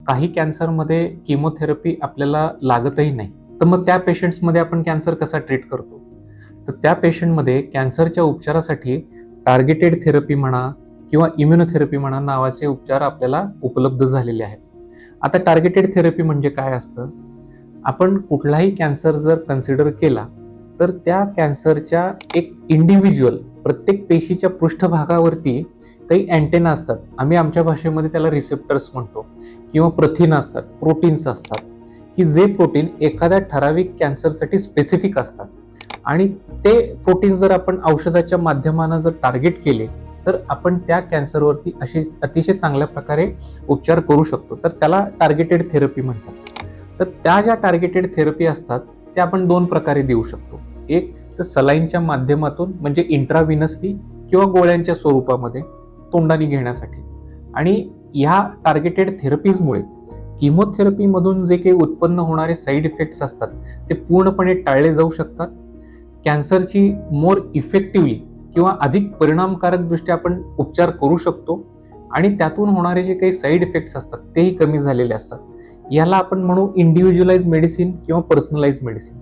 काही कॅन्सरमध्ये किमोथेरपी आपल्याला लागतही नाही, तर मग त्या पेशंट्समध्ये आपण कॅन्सर कसा ट्रीट करतो? तर त्या पेशंटमध्ये कॅन्सरच्या उपचारासाठी टार्गेटेड थेरपी म्हणा किंवा इम्युनोथेरपी म्हणा नावाचे उपचार आपल्याला उपलब्ध झालेले आहेत. आता टार्गेटेड थेरपी म्हणजे काय असतं? आपण कुठलाही कॅन्सर जर कन्सिडर केला तर त्या कॅन्सरच्या एक इंडिव्हिज्युअल प्रत्येक पेशीच्या पृष्ठभागावरती काही अँटेना असतात. आम्ही आमच्या भाषेमध्ये त्याला रिसेप्टर्स म्हणतो, किंवा प्रथिन असतात, प्रोटीन्स असतात, की जे प्रोटीन एखाद्या ठराविक कॅन्सरसाठी स्पेसिफिक असतात. आणि ते प्रोटीन जर आपण औषधाच्या माध्यमानं जर टार्गेट केले तर आपण त्या कॅन्सरवरती अतिशय चांगल्या प्रकारे उपचार करू शकतो. तर त्याला टार्गेटेड थेरपी म्हणतात. तर त्या ज्या टार्गेटेड थेरपी असतात त्या आपण दोन प्रकारे देऊ शकतो. एक तर सलाईनच्या माध्यमातून, म्हणजे इंट्राव्हिनसली किंवा गोळ्यांच्या स्वरूपामध्ये तोंडाने घेण्यासाठी. आणि ह्या टार्गेटेड थेरपीजमुळे किमोथेरपीमधून जे काही उत्पन्न होणारे साईड इफेक्ट्स असतात ते पूर्णपणे टाळले जाऊ शकतात. कॅन्सरची मोर इफेक्टिव्हली किंवा अधिक परिणामकारक दृष्ट्या आपण उपचार करू शकतो. आणि त्यातून होणारे जे काही साईड इफेक्ट्स असतात तेही कमी झालेले असतात. याला आपण म्हणू इंडिव्हिज्युअलाइज मेडिसिन किंवा पर्सनलाइज मेडिसिन.